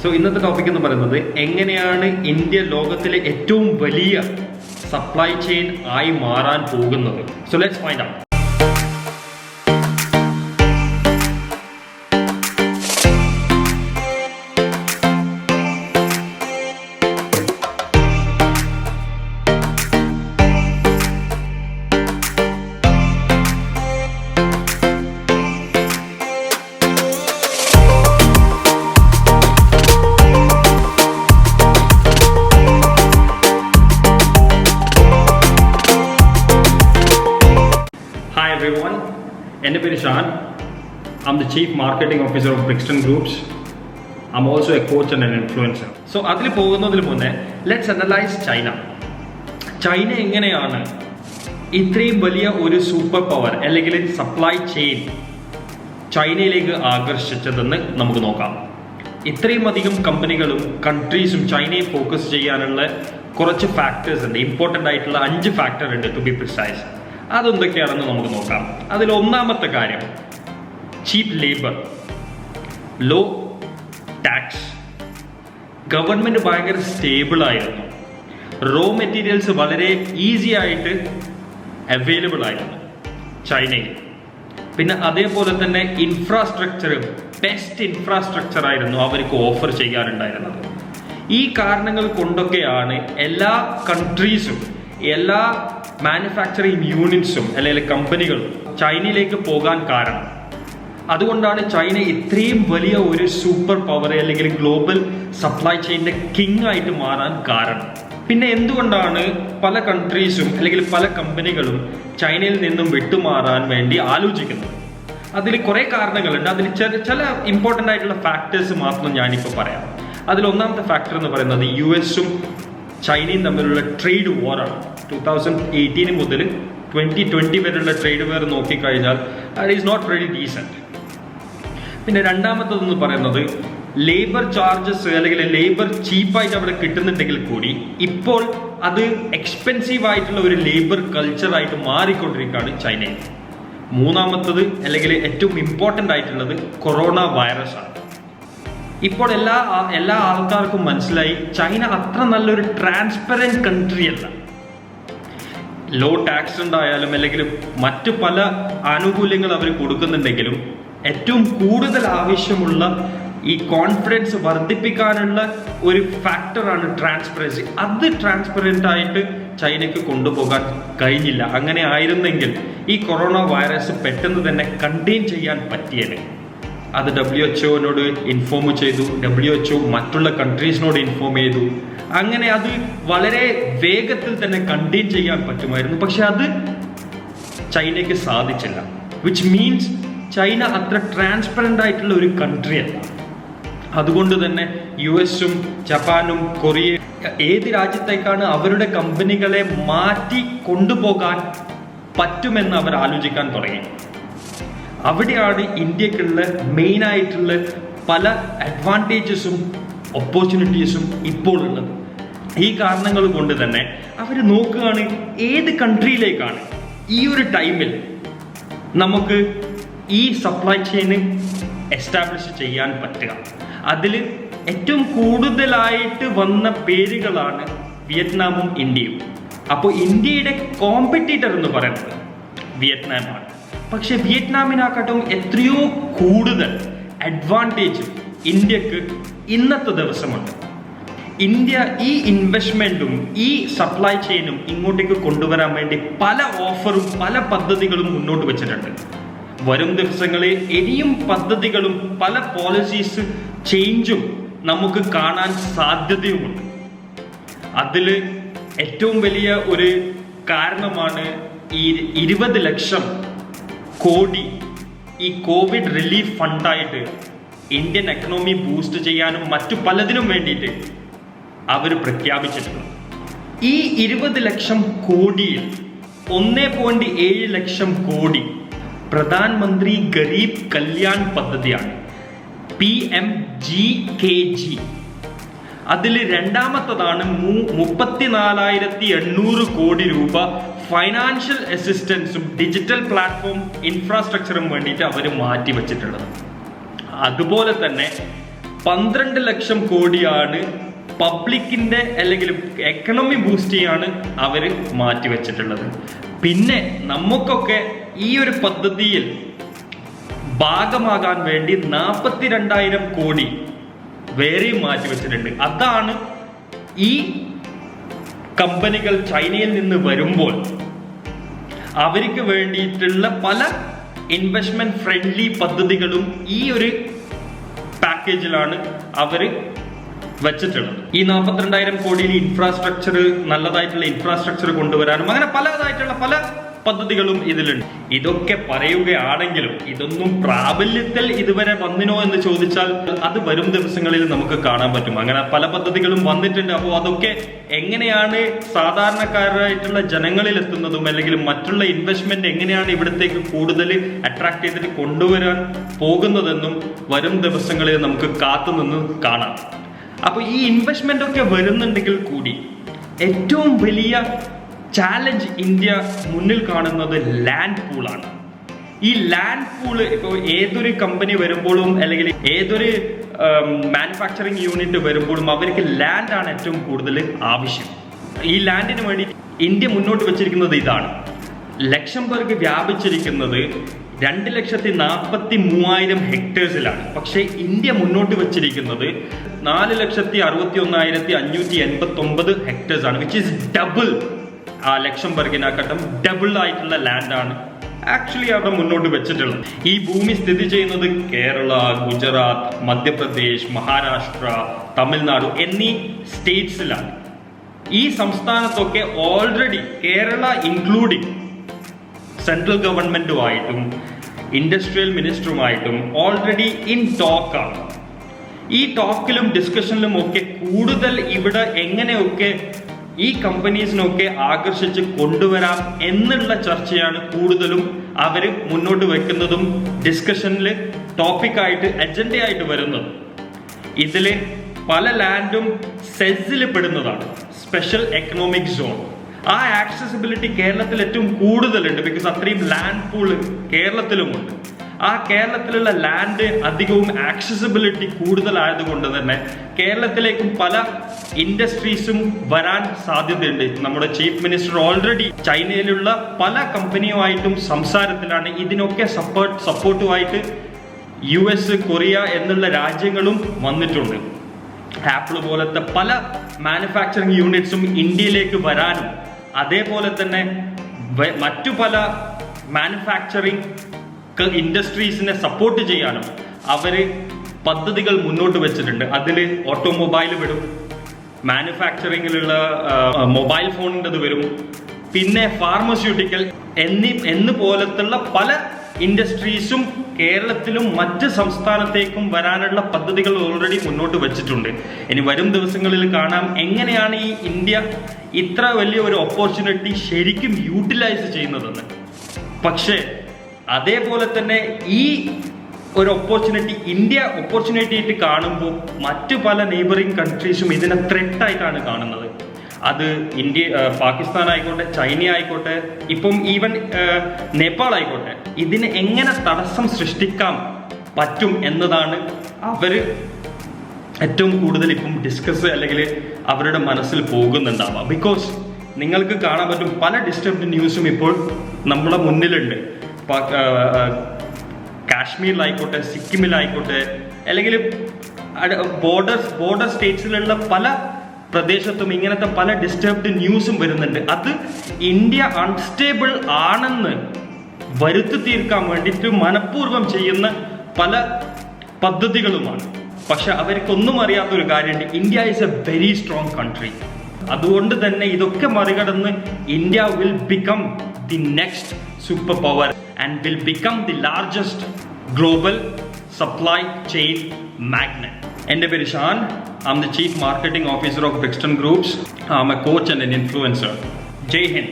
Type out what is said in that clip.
So ഇന്നത്തെ topic എന്ന് പറയുന്നത് എങ്ങനെയാണ് ഇന്ത്യ ലോകത്തിലെ ഏറ്റവും വലിയ സപ്ലൈ ചെയിൻ ആയി മാറാൻ പോകുന്നത്. So let's find out. Everyone, എൻ്റെ പേര് Shaan. I'm the Chief Marketing Officer of Brixton Groups. I'm also a coach and an influencer. So അതിൽ പോകുന്നതിന് മുന്നേ let's analyze China. ചൈന എങ്ങനെയാണ് ഇത്രയും വലിയ ഒരു സൂപ്പർ പവർ അല്ലെങ്കിൽ സപ്ലൈ ചെയിൻ ചൈനയിലേക്ക് ആകർഷിച്ചതെന്ന് നമുക്ക് നോക്കാം. ഇത്രയും അധികം കമ്പനികളും കൺട്രീസും ചൈനയെ ഫോക്കസ് ചെയ്യാനുള്ള കുറച്ച് ഫാക്ടേഴ്സ് ഉണ്ട്. ഇമ്പോർട്ടൻ്റ് ആയിട്ടുള്ള 5 ഫാക്ടർ ഉണ്ട് ടു ബി പ്രിസൈസ്. അതെന്തൊക്കെയാണെന്ന് നമുക്ക് നോക്കാം. അതിൽ ഒന്നാമത്തെ കാര്യം cheap labour, low tax. Government ഭയങ്കര സ്റ്റേബിൾ ആയിരുന്നു. റോ മെറ്റീരിയൽസ് വളരെ ഈസി ആയിട്ട് അവൈലബിൾ ആയിരുന്നു ചൈനയിൽ. പിന്നെ അതേപോലെ തന്നെ ഇൻഫ്രാസ്ട്രക്ചർ, ബെസ്റ്റ് ഇൻഫ്രാസ്ട്രക്ചർ ആയിരുന്നു അവർക്ക് ഓഫർ ചെയ്യാനുണ്ടായിരുന്നത്. ഈ കാരണങ്ങൾ കൊണ്ടൊക്കെയാണ് എല്ലാ കൺട്രീസും എല്ലാ മാനുഫാക്ചറിങ് യൂണിറ്റ്സും അല്ലെങ്കിൽ കമ്പനികളും ചൈനയിലേക്ക് പോകാൻ കാരണം. അതുകൊണ്ടാണ് ചൈന ഇത്രയും വലിയ ഒരു സൂപ്പർ പവർ അല്ലെങ്കിൽ ഗ്ലോബൽ സപ്ലൈ ചെയിൻ്റെ കിങ് ആയിട്ട് മാറാൻ കാരണം. പിന്നെ എന്തുകൊണ്ടാണ് പല കൺട്രീസും അല്ലെങ്കിൽ പല കമ്പനികളും ചൈനയിൽ നിന്നും വിട്ടുമാറാൻ വേണ്ടി ആലോചിക്കുന്നത്? അതിൽ കുറേ കാരണങ്ങളുണ്ട്. അതിൽ ചില ഇമ്പോർട്ടൻ്റ് ആയിട്ടുള്ള ഫാക്ടേഴ്സ് മാത്രം ഞാനിപ്പോൾ പറയാം. അതിൽ ഒന്നാമത്തെ ഫാക്ടർ എന്ന് പറയുന്നത് US-ഉം ചൈനയും തമ്മിലുള്ള ട്രേഡ് വാറാണ്. 2018 മുതൽ 2020 വരെയുള്ള ട്രേഡ് വാർ നോക്കിക്കഴിഞ്ഞാൽ that is not very decent. പിന്നെ രണ്ടാമത്തതെന്ന് പറയുന്നത് ലേബർ ചാർജസ് അല്ലെങ്കിൽ ലേബർ ചീപ്പായിട്ട് അവിടെ കിട്ടുന്നുണ്ടെങ്കിൽ കൂടി ഇപ്പോൾ അത് എക്സ്പെൻസീവ് ആയിട്ടുള്ള ഒരു ലേബർ കൾച്ചറായിട്ട് മാറിക്കൊണ്ടിരിക്കുകയാണ് ചൈനയിൽ. മൂന്നാമത്തത് അല്ലെങ്കിൽ ഏറ്റവും ഇമ്പോർട്ടൻ്റ് ആയിട്ടുള്ളത് കൊറോണ വൈറസ് ആണ്. ഇപ്പോൾ എല്ലാ ആൾക്കാർക്കും മനസ്സിലായി ചൈന അത്ര നല്ലൊരു ട്രാൻസ്പെറൻറ്റ് കൺട്രി അല്ല. ലോ ടാക്സ് ഉണ്ടായാലും അല്ലെങ്കിൽ മറ്റു പല ആനുകൂല്യങ്ങൾ അവർ കൊടുക്കുന്നുണ്ടെങ്കിലും ഏറ്റവും കൂടുതൽ ആവശ്യമുള്ള ഈ കോൺഫിഡൻസ് വർദ്ധിപ്പിക്കാനുള്ള ഒരു ഫാക്ടറാണ് ട്രാൻസ്പെറൻസി. അത് ട്രാൻസ്പെറൻ്റ് ആയിട്ട് ചൈനയ്ക്ക് കൊണ്ടുപോകാൻ കഴിഞ്ഞില്ല. അങ്ങനെ ആയിരുന്നെങ്കിൽ ഈ കൊറോണ വൈറസ് പെട്ടെന്ന് തന്നെ കണ്ടെയ്ൻ ചെയ്യാൻ പറ്റിയത്. അത് WHO-നോട് ഇൻഫോം ചെയ്തു, WHO മറ്റുള്ള കൺട്രീസിനോട് ഇൻഫോം ചെയ്തു. അങ്ങനെ അത് വളരെ വേഗത്തിൽ തന്നെ കണ്ടെയ്ൻ ചെയ്യാൻ പറ്റുമായിരുന്നു. പക്ഷെ അത് ചൈനയ്ക്ക് സാധിച്ചില്ല. വിച്ച് മീൻസ് ചൈന അത്ര ട്രാൻസ്പെറൻ്റ് ആയിട്ടുള്ള ഒരു കൺട്രി അല്ല. അതുകൊണ്ട് തന്നെ US-ഉം ജപ്പാനും കൊറിയയും ഏത് രാജ്യത്തേക്കാണ് അവരുടെ കമ്പനികളെ മാറ്റി കൊണ്ടുപോകാൻ പറ്റുമെന്ന് അവർ ആലോചിക്കാൻ തുടങ്ങി. അവിടെയാണ് ഇന്ത്യക്കുള്ള മെയിനായിട്ടുള്ള പല അഡ്വാൻറ്റേജസും ഓപ്പർച്യൂണിറ്റീസും ഇപ്പോൾ ഉള്ളത്. ഈ കാരണങ്ങൾ കൊണ്ട് തന്നെ അവർ നോക്കുകയാണ് ഏത് കൺട്രിയിലേക്കാണ് ഈ ഒരു ടൈമിൽ നമുക്ക് ഈ സപ്ലൈ ചെയിന് എസ്റ്റാബ്ലിഷ് ചെയ്യാൻ പറ്റുക. അതിൽ ഏറ്റവും കൂടുതലായിട്ട് വന്ന പേരുകളാണ് വിയറ്റ്നാമും ഇന്ത്യയും. അപ്പോൾ ഇന്ത്യയുടെ കോമ്പറ്റീറ്റർ എന്ന് പറയുന്നത് വിയറ്റ്നാമാണ്. പക്ഷെ വിയറ്റ്നാമിനെക്കാട്ടും എത്രയോ കൂടുതൽ അഡ്വാൻറ്റേജ് ഇന്ത്യക്ക് ഇന്നത്തെ ദിവസമുണ്ട്. ഇന്ത്യ ഈ ഇൻവെസ്റ്റ്മെൻറ്റും ഈ സപ്ലൈ ചെയിനും ഇങ്ങോട്ടേക്ക് കൊണ്ടുവരാൻ വേണ്ടി പല ഓഫറും പല പദ്ധതികളും മുന്നോട്ട് വെച്ചിട്ടുണ്ട്. വരും ദിവസങ്ങളിൽ ഇനിയും പദ്ധതികളും പല പോളിസീസ് ചേഞ്ചും നമുക്ക് കാണാൻ സാധ്യതയുമുണ്ട്. അതിൽ ഏറ്റവും വലിയ ഒരു കാരണമാണ് ഈ 20 ലക്ഷം കോടി ഈ കോവിഡ് റിലീഫ് ഫണ്ടായിട്ട് ഇന്ത്യൻ എക്കണോമി ബൂസ്റ്റ് ചെയ്യാനും മറ്റു പലതിനും വേണ്ടിയിട്ട് അവർ പ്രഖ്യാപിച്ചിട്ടുണ്ട്. ഈ 20 ലക്ഷം കോടിയിൽ 1.7 ലക്ഷം കോടി പ്രധാനമന്ത്രി ഗരീബ് കല്യാൺ പദ്ധതിയാണ്, PMGKG. അതിൽ രണ്ടാമത്തതാണ് 34,800 കോടി രൂപ ഫൈനാൻഷ്യൽ അസിസ്റ്റൻസും ഡിജിറ്റൽ പ്ലാറ്റ്ഫോം ഇൻഫ്രാസ്ട്രക്ചറും വേണ്ടിയിട്ട് അവർ മാറ്റി വച്ചിട്ടുള്ളത്. അതുപോലെ തന്നെ 12 ലക്ഷം കോടിയാണ് പബ്ലിക്കിന്റെ അല്ലെങ്കിൽ എക്കണോമി ബൂസ്റ്റ് ചെയ്യാണ് അവര് മാറ്റിവെച്ചിട്ടുള്ളത്. പിന്നെ നമുക്കൊക്കെ ഈ ഒരു പദ്ധതിയിൽ ഭാഗമാകാൻ വേണ്ടി 42,000 കോടി വേറെയും മാറ്റിവെച്ചിട്ടുണ്ട്. അതാണ് ഈ കമ്പനികൾ ചൈനയിൽ നിന്ന് വരുമ്പോൾ അവർക്ക് വേണ്ടിയിട്ടുള്ള പല ഇൻവെസ്റ്റ്മെന്റ് ഫ്രണ്ട്ലി പദ്ധതികളും ഈ ഒരു പാക്കേജിലാണ് അവര് വെച്ചിട്ടുള്ളത്. ഈ 42,000 കോടിയിൽ ഇൻഫ്രാസ്ട്രക്ചർ, നല്ലതായിട്ടുള്ള ഇൻഫ്രാസ്ട്രക്ചർ കൊണ്ടുവരാനും അങ്ങനെ പലതായിട്ടുള്ള പല പദ്ധതികളും ഇതിലുണ്ട്. ഇതൊക്കെ പറയുകയാണെങ്കിലും ഇതൊന്നും പ്രാബല്യത്തിൽ ഇതുവരെ വന്നിനോ എന്ന് ചോദിച്ചാൽ അത് വരും ദിവസങ്ങളിൽ നമുക്ക് കാണാൻ പറ്റും. അങ്ങനെ പല പദ്ധതികളും വന്നിട്ടുണ്ട്. അപ്പോൾ അതൊക്കെ എങ്ങനെയാണ് സാധാരണക്കാരായിട്ടുള്ള ജനങ്ങളിൽ എത്തുന്നതും അല്ലെങ്കിൽ മറ്റുള്ള ഇൻവെസ്റ്റ്മെന്റ് എങ്ങനെയാണ് ഇവിടത്തേക്ക് കൂടുതൽ അട്രാക്ട് ചെയ്തിട്ട് കൊണ്ടുവരാൻ പോകുന്നതെന്നും വരും ദിവസങ്ങളിൽ നമുക്ക് കാത്തുനിന്ന് കാണാം. അപ്പൊ ഈ ഇൻവെസ്റ്റ്മെന്റ് ഒക്കെ വരുന്നുണ്ടെങ്കിൽ കൂടി ഏറ്റവും വലിയ ചാലഞ്ച് ഇന്ത്യ മുന്നിൽ കാണുന്നത് ലാൻഡ് പൂളാണ്. ഈ ലാൻഡ് പൂള് ഇപ്പോൾ ഏതൊരു കമ്പനി വരുമ്പോഴും അല്ലെങ്കിൽ ഏതൊരു മാനുഫാക്ചറിങ് യൂണിറ്റ് വരുമ്പോഴും അവർക്ക് ലാൻഡാണ് ഏറ്റവും കൂടുതൽ ആവശ്യം. ഈ ലാൻഡിന് വേണ്ടി ഇന്ത്യ മുന്നോട്ട് വെച്ചിരിക്കുന്നത് ഇതാണ്. ലക്ഷംബർഗ് വ്യാപിച്ചിരിക്കുന്നത് 2,43,000 ഹെക്ടേഴ്സിലാണ്. പക്ഷേ ഇന്ത്യ മുന്നോട്ട് വെച്ചിരിക്കുന്നത് 4,61,589 ഹെക്ടേഴ്സ് ആണ്, വിച്ച് ഈസ് ഡബിൾ. ആ ലക്ഷംബർഗിനെക്കാട്ടും ഡബിൾ ആയിട്ടുള്ള ലാൻഡാണ് ആക്ച്വലി അവിടെ മുന്നോട്ട് വെച്ചിട്ടുള്ളത്. ഈ ഭൂമി സ്ഥിതി ചെയ്യുന്നത് കേരള, ഗുജറാത്ത്, മധ്യപ്രദേശ്, മഹാരാഷ്ട്ര, തമിഴ്നാട് എന്നീ സ്റ്റേറ്റ്സിലാണ്. ഈ സംസ്ഥാനത്തൊക്കെ ഓൾറെഡി കേരള ഇൻക്ലൂഡിങ് സെൻട്രൽ ഗവൺമെന്റുമായിട്ടും ഇൻഡസ്ട്രിയൽ മിനിസ്റ്ററുമായിട്ടും ഓൾറെഡി ഇൻ ടോക്കാണ്. ഈ ടോക്കിലും ഡിസ്കഷനിലും ഒക്കെ കൂടുതൽ ഇവിടെ എങ്ങനെയൊക്കെ ഈ കമ്പനീസിനൊക്കെ ആകർഷിച്ച് കൊണ്ടുവരാം എന്നുള്ള ചർച്ചയാണ് കൂടുതലും അവര് മുന്നോട്ട് വെക്കുന്നതും ഡിസ്കഷനിൽ ടോപ്പിക്കായിട്ട് അജണ്ടയായിട്ട് വരുന്നത്. ഇതില് പല ലാൻഡും സെസ്സിൽ പെടുന്നതാണ്, സ്പെഷ്യൽ എക്കണോമിക് സോൺ. ആ ആക്സസിബിലിറ്റി കേരളത്തിൽ ഏറ്റവും കൂടുതലുണ്ട്. ബിക്കോസ് അത്രയും ലാൻഡ് പൂള് കേരളത്തിലുമുണ്ട്. ആ കേരളത്തിലുള്ള ലാൻഡ് അധികവും ആക്സസിബിലിറ്റി കൂടുതലായതുകൊണ്ട് തന്നെ കേരളത്തിലേക്കും പല ഇൻഡസ്ട്രീസും വരാൻ സാധ്യതയുണ്ട്. നമ്മുടെ ചീഫ് മിനിസ്റ്റർ ഓൾറെഡി ചൈനയിലുള്ള പല കമ്പനിയുമായിട്ടും സംസാരത്തിലാണ്. ഇതിനൊക്കെ സപ്പോർട്ടുമായിട്ട് US, കൊറിയ എന്നുള്ള രാജ്യങ്ങളും വന്നിട്ടുണ്ട്. ആപ്പിൾ പോലത്തെ പല മാനുഫാക്ചറിങ് യൂണിറ്റ്സും ഇന്ത്യയിലേക്ക് വരാനും അതേപോലെ തന്നെ മറ്റു പല മാനുഫാക്ചറിങ് ഇൻഡസ്ട്രീസിനെ സപ്പോർട്ട് ചെയ്യാനും അവര് പദ്ധതികൾ മുന്നോട്ട് വെച്ചിട്ടുണ്ട്. അതിൽ ഓട്ടോമൊബൈൽ വരും, മാനുഫാക്ചറിങ്ങിലുള്ള മൊബൈൽ ഫോണിൻ്റെത് വരും, പിന്നെ ഫാർമസ്യൂട്ടിക്കൽ എന്ന് പോലത്തുള്ള പല ഇൻഡസ്ട്രീസും കേരളത്തിലും മറ്റ് സംസ്ഥാനത്തേക്കും വരാനുള്ള പദ്ധതികൾ ഓൾറെഡി മുന്നോട്ട് വെച്ചിട്ടുണ്ട്. ഇനി വരും ദിവസങ്ങളിൽ കാണാം എങ്ങനെയാണ് ഈ ഇന്ത്യ ഇത്ര വലിയ ഒരു ഓപ്പർച്യൂണിറ്റി ശരിക്കും യൂട്ടിലൈസ് ചെയ്യുന്നതെന്ന്. പക്ഷേ അതേപോലെ തന്നെ ഈ ഒരു ഇന്ത്യ ഓപ്പർച്യൂണിറ്റി ആയിട്ട് കാണുമ്പോൾ മറ്റു പല നെയ്ബറിംഗ് കൺട്രീസും ഇതിനെ ത്രെട്ടായിട്ടാണ് കാണുന്നത്. അത് പാകിസ്ഥാൻ ആയിക്കോട്ടെ, ചൈന ആയിക്കോട്ടെ, ഇപ്പം ഈവൻ നേപ്പാൾ ആയിക്കോട്ടെ, ഇതിന് എങ്ങനെ തടസ്സം സൃഷ്ടിക്കാൻ പറ്റും എന്നതാണ് അവര് ഏറ്റവും കൂടുതൽ ഇപ്പം ഡിസ്കസ് അല്ലെങ്കിൽ അവരുടെ മനസ്സിൽ പോകുന്നുണ്ടാവുക. ബിക്കോസ് നിങ്ങൾക്ക് കാണാൻ പറ്റും പല ഡിസ്റ്റർബ്ഡ് ന്യൂസും ഇപ്പോൾ നമ്മളെ മുന്നിലുണ്ട്. കാശ്മീരിലായിക്കോട്ടെ, സിക്കിമിലായിക്കോട്ടെ, അല്ലെങ്കിൽ ബോർഡർ സ്റ്റേറ്റ്സിലുള്ള പല പ്രദേശത്തും ഇങ്ങനത്തെ പല ഡിസ്റ്റർബ്ഡ് ന്യൂസും വരുന്നുണ്ട്. അത് ഇന്ത്യ അൺസ്റ്റേബിൾ ആണെന്ന് വരുത്തി തീർക്കാൻ വേണ്ടിയിട്ട് മനഃപൂർവ്വം ചെയ്യുന്ന പല പദ്ധതികളുമാണ്. പക്ഷെ അവർക്കൊന്നും അറിയാത്തൊരു കാര്യമുണ്ട്, India is A very strong country. അതുകൊണ്ട് തന്നെ ഇതൊക്കെ മറികടന്ന് India will become the next super power and will become the largest global supply chain magnet. എൻ്റെ പേര് Shaan. I'm the Chief Marketing Officer of Brixton Groups. I'm a coach and an influencer. Jai Hind.